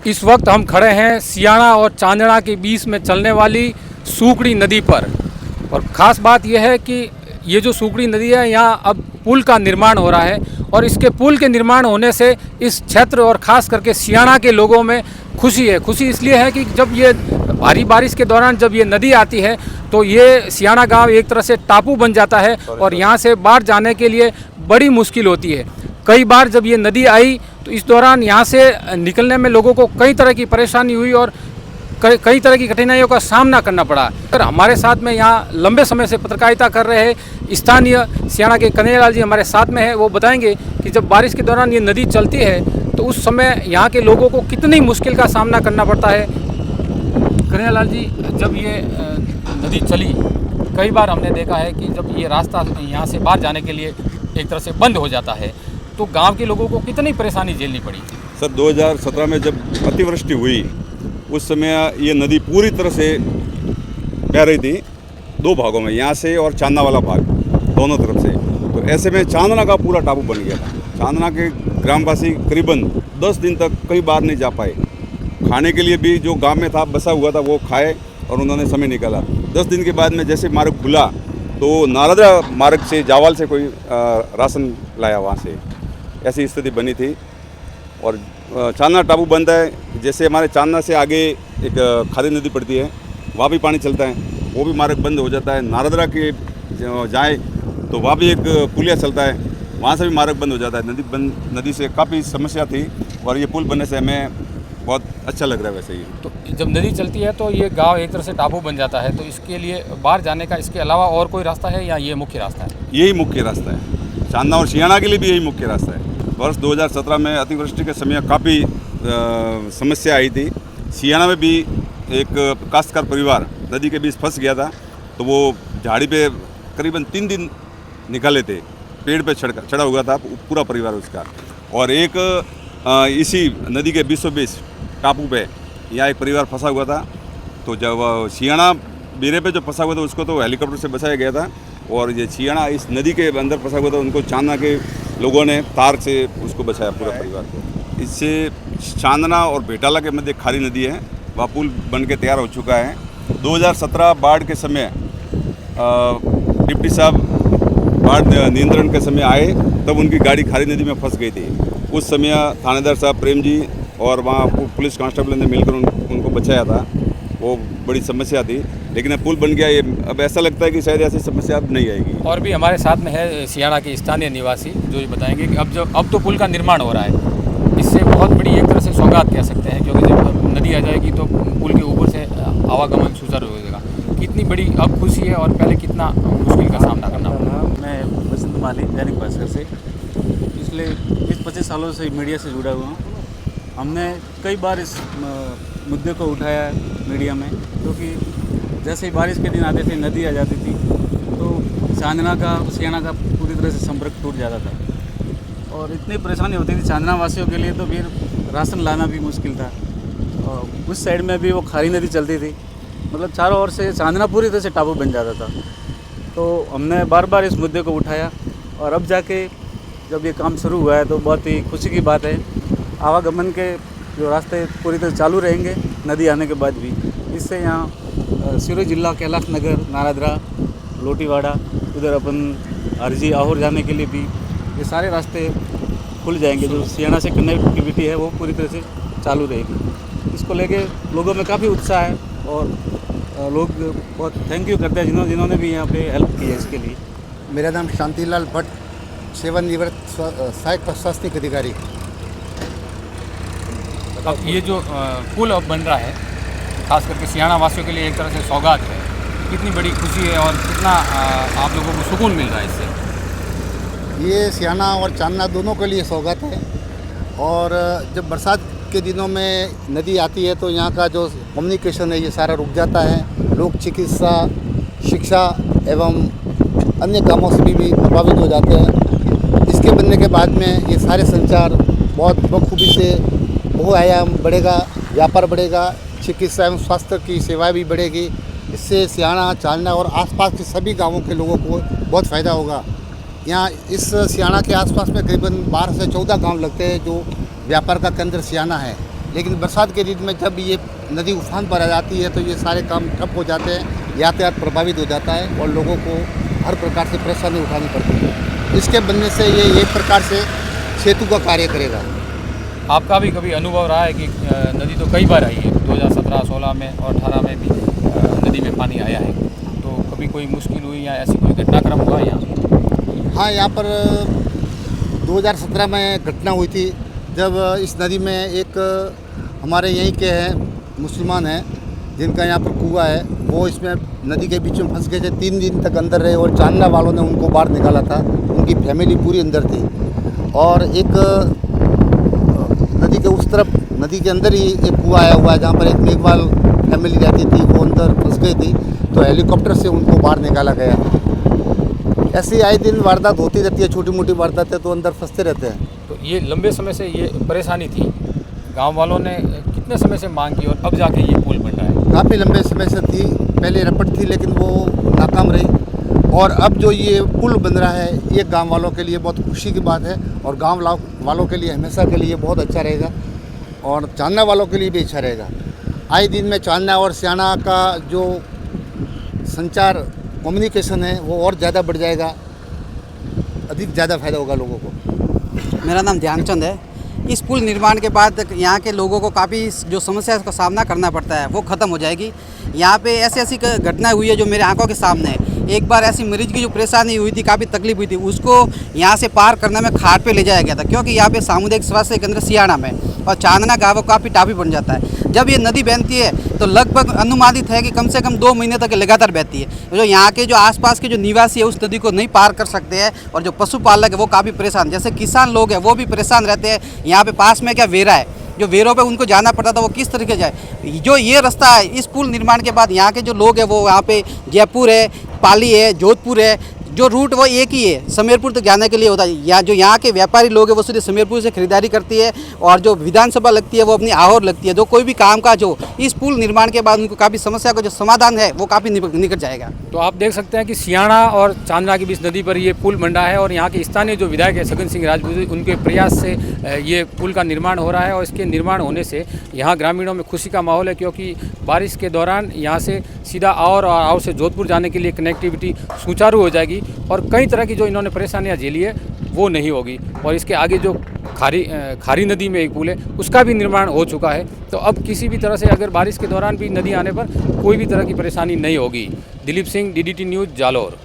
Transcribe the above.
इस वक्त हम खड़े हैं सियाना और चांदना के बीच में चलने वाली सूकड़ी नदी पर। और ख़ास बात यह है कि ये जो सूकड़ी नदी है, यहाँ अब पुल का निर्माण हो रहा है और इसके पुल के निर्माण होने से इस क्षेत्र और ख़ास करके सियाना के लोगों में खुशी है। खुशी इसलिए है कि जब ये भारी बारिश के दौरान जब ये नदी आती है तो ये सियाना गांव एक तरह से टापू बन जाता है और यहाँ से बाहर जाने के लिए बड़ी मुश्किल होती है। कई बार जब ये नदी आई तो इस दौरान यहाँ से निकलने में लोगों को कई तरह की परेशानी हुई और कई तरह की कठिनाइयों का सामना करना पड़ा। और हमारे साथ में यहाँ लंबे समय से पत्रकारिता कर रहे हैं स्थानीय सियाना के कन्हैयालाल जी हमारे साथ में है। वो बताएंगे कि जब बारिश के दौरान ये नदी चलती है तो उस समय यहाँ के लोगों को कितनी मुश्किल का सामना करना पड़ता है। कन्हैयालाल जी, जब ये नदी चली, कई बार हमने देखा है कि जब ये रास्ता यहाँ से बाहर जाने के लिए एक तरह से बंद हो जाता है तो गांव के लोगों को कितनी परेशानी झेलनी पड़ी। सर 2017 में जब अतिवृष्टि हुई उस समय ये नदी पूरी तरह से बह रही थी, दो भागों में, यहाँ से और चांदना वाला भाग, दोनों तरफ से। तो ऐसे में चांदना का पूरा टापू बन गया था। चांदना के ग्रामवासी करीबन 10 दिन तक कई बार नहीं जा पाए। खाने के लिए भी जो गांव में था बसा हुआ था वो खाए और उन्होंने समय निकाला। 10 दिन के बाद में जैसे मार्ग खुला तो नारदा मार्ग से, जावाल से कोई राशन लाया वहाँ से, ऐसी स्थिति बनी थी। और चांदना टापू बनता है, जैसे हमारे चांदना से आगे एक खारी नदी पड़ती है, वहाँ भी पानी चलता है, वो भी मार्ग बंद हो जाता है। नारदरा के जाए तो वहाँ भी एक पुलिया चलता है, वहाँ से भी मार्ग बंद हो जाता है। नदी से काफ़ी समस्या थी और ये पुल बनने से हमें बहुत अच्छा लग रहा है। वैसे ही तो जब नदी चलती है तो ये गांव एक तरह से टापू बन जाता है, तो इसके लिए बाहर जाने का इसके अलावा और कोई रास्ता है या ये मुख्य रास्ता है? यही मुख्य रास्ता है। चांदना और सियाना के लिए भी यही मुख्य रास्ता है। वर्ष 2017 में अतिवृष्टि के समय काफ़ी समस्या आई थी। सियाना में भी एक काश्तकार परिवार नदी के बीच फंस गया था, तो वो झाड़ी पे करीबन 3 दिन निकाले थे, पेड़ पे चढ़ा हुआ था पूरा परिवार उसका। और एक इसी नदी के बीचों बीच टापू पे यहाँ एक परिवार फंसा हुआ था। तो जब सियाना बेरे पे जो फंसा हुआ था उसको तो हेलीकॉप्टर से बचाया गया था, और ये सियाना इस नदी के अंदर फंसा हुआ था, उनको चांदना के लोगों ने तार से उसको बचाया, पूरा परिवार को। इससे चांदना और बेटाला के मध्य खारी नदी है, वह पुल बन के तैयार हो चुका है। 2017 बाढ़ के समय डिप्टी साहब बाढ़ नियंत्रण के समय आए, तब उनकी गाड़ी खारी नदी में फंस गई थी। उस समय थानेदार साहब प्रेम जी और वहाँ पुलिस कांस्टेबल ने मिलकर उनको बचाया था। वो बड़ी समस्या थी, लेकिन अब पुल बन गया। ये अब ऐसा लगता है कि शायद ऐसी समस्या अब नहीं आएगी। और भी हमारे साथ में है सियाना के स्थानीय निवासी, जो ये बताएंगे कि अब तो पुल का निर्माण हो रहा है, इससे बहुत बड़ी एक तरह से सौगात कह सकते हैं, क्योंकि जब नदी आ जाएगी तो पुल के ऊपर से आवागमन सुचारू हो जाएगा। कितनी बड़ी अब खुशी है और पहले कितना मुश्किल का सामना करना पड़ा। मैं बसंत माली, दैनिक भास्कर से पिछले 20-25 सालों से मीडिया से जुड़ा हुआ हूँ। हमने कई बार इस मुद्दे को उठाया मीडिया में, क्योंकि जैसे ही बारिश के दिन आते थे, नदी आ जाती थी, तो चांदना का सियाना का पूरी तरह से संपर्क टूट जाता था और इतनी परेशानी होती थी चांदना वासियों के लिए। तो फिर राशन लाना भी मुश्किल था। और उस साइड में भी वो खारी नदी चलती थी, मतलब चारों ओर से चांदना पूरी तरह से टापू बन जाता था। तो हमने बार बार इस मुद्दे को उठाया और अब जाके जब ये काम शुरू हुआ है तो बहुत ही खुशी की बात है। आवागमन के जो रास्ते पूरी तरह चालू रहेंगे नदी आने के बाद भी। इससे यहाँ सिरोही जिला कैलाश नगर, नारादरा, लोटीवाड़ा, उधर अपन अर्जी आहोर जाने के लिए भी ये सारे रास्ते खुल जाएंगे। जो सियाना से कनेक्टिविटी है वो पूरी तरह से चालू रहेगी। इसको लेके लोगों में काफ़ी उत्साह है और लोग बहुत थैंक यू करते हैं जिन्होंने भी यहाँ पे हेल्प की है इसके लिए। मेरा नाम शांतिलाल भट्ट, सेवानिवृत्त सहायक प्रशासनिक अधिकारी। अब ये जो पुल अब बन रहा है, खास करके सियाना वासियों के लिए एक तरह से सौगात है। कितनी बड़ी खुशी है और कितना आप लोगों को सुकून मिल रहा है इससे? ये सियाना और चांदना दोनों के लिए सौगात है। और जब बरसात के दिनों में नदी आती है तो यहाँ का जो कम्युनिकेशन है ये सारा रुक जाता है। लोग चिकित्सा, शिक्षा एवं अन्य कामों से भी प्रभावित हो जाते हैं। इसके बनने के बाद में ये सारे संचार बहुत बखूबी से बहुआयाम बढ़ेगा, व्यापार बढ़ेगा, चिकित्सा एवं स्वास्थ्य की सेवाएं भी बढ़ेगी। इससे सियाना, चांदना और आसपास के सभी गांवों के लोगों को बहुत फ़ायदा होगा। यहाँ इस सियाना के आसपास में करीबन 12 से 14 गांव लगते हैं जो व्यापार का केंद्र सियाना है। लेकिन बरसात के दिन में जब ये नदी उफान पर आ जाती है तो ये सारे काम ठप हो जाते हैं, यातायात प्रभावित हो जाता है और लोगों को हर प्रकार से परेशानी उठानी पड़ती है। इसके बनने से ये एक प्रकार से सेतु का कार्य करेगा। आपका भी कभी अनुभव रहा है कि नदी तो कई बार आई है, 2017, 16 में और 18 में भी नदी में पानी आया है, तो कभी कोई मुश्किल हुई या ऐसी कोई घटनाक्रम हुआ यहाँ? हाँ, यहाँ पर 2017 में घटना हुई थी जब इस नदी में एक हमारे यहीं के हैं मुसलमान हैं जिनका यहाँ पर कुआं है, वो इसमें नदी के बीच में फंस गए थे। 3 दिन तक अंदर रहे और चांदना वालों ने उनको बाहर निकाला था। उनकी फैमिली पूरी अंदर थी और एक नदी के उस तरफ, नदी के अंदर ही एक कुआं आया हुआ है जहाँ पर एक मेघवाल फैमिली रहती थी, वो अंदर फंस गई थी, तो हेलीकॉप्टर से उनको बाहर निकाला गया। ऐसे आए दिन वारदात होती रहती है, छोटी मोटी वारदातें तो अंदर फंसते रहते हैं। तो ये लंबे समय से ये परेशानी थी, गांव वालों ने कितने समय से मांग की और अब जाके ये पुल बन रहा है? काफ़ी लंबे समय से थी, पहले रपट थी लेकिन वो नाकाम रही और अब जो ये पुल बन रहा है ये गांव वालों के लिए बहुत खुशी की बात है और गांव वालों के लिए हमेशा के लिए बहुत अच्छा रहेगा और चांदना वालों के लिए भी अच्छा रहेगा। आए दिन में चांदना और सियाना का जो संचार कम्युनिकेशन है वो और ज़्यादा बढ़ जाएगा, अधिक ज़्यादा फायदा होगा लोगों को। मेरा नाम ध्यानचंद है। इस पुल निर्माण के बाद यहाँ के लोगों को काफ़ी जो समस्या का सामना करना पड़ता है वो ख़त्म हो जाएगी। यहाँ पे ऐसी घटना हुई है जो मेरे आंखों के सामने है। एक बार ऐसी मरीज की जो परेशानी हुई थी, काफ़ी तकलीफ हुई थी, उसको यहाँ से पार करने में खाट पे ले जाया गया था क्योंकि यहाँ पे सामुदायिक स्वास्थ्य केंद्र सियाना में और चांदना गाँव काफ़ी टापी बन जाता है। जब ये नदी बहती है तो लगभग अनुमानित है कि कम से कम 2 महीने तक लगातार बहती है। जो यहाँ के जो आसपास के जो निवासी है उस नदी को नहीं पार कर सकते हैं और जो पशुपालक है वो काफ़ी परेशान, जैसे किसान लोग हैं वो भी परेशान रहते हैं। यहाँ पे पास में क्या वेरा है, जो वेरों पे उनको जाना पड़ता था वो किस तरीके जाए। जो ये रास्ता है इस पुल निर्माण के बाद यहाँ के जो लोग हैं वो यहाँ पे जयपुर है, पाली है, जोधपुर है, जो रूट वो एक ही है, समेरपुर तक जाने के लिए होता है। या जो यहाँ के व्यापारी लोग हैं वो सीधे समेरपुर से खरीदारी करती है और जो विधानसभा लगती है वो अपनी आहोर लगती है। जो कोई भी काम काज हो इस पुल निर्माण के बाद उनको काफ़ी समस्या का जो समाधान है वो काफ़ी निकट जाएगा। तो आप देख सकते हैं कि सियाना और चांदना के बीच नदी पर ये पुल बन रहा है और यहाँ के स्थानीय जो विधायक है छगन सिंह राजपूत, उनके प्रयास से ये पुल का निर्माण हो रहा है और इसके निर्माण होने से यहाँ ग्रामीणों में खुशी का माहौल है क्योंकि बारिश के दौरान यहाँ से सीधा आओ से जोधपुर जाने के लिए कनेक्टिविटी सुचारू हो जाएगी और कई तरह की जो इन्होंने परेशानियाँ झेली है वो नहीं होगी। और इसके आगे जो खारी नदी में एक पुल है उसका भी निर्माण हो चुका है, तो अब किसी भी तरह से अगर बारिश के दौरान भी नदी आने पर कोई भी तरह की परेशानी नहीं होगी। Dilip Singh, DDT news, Jalore.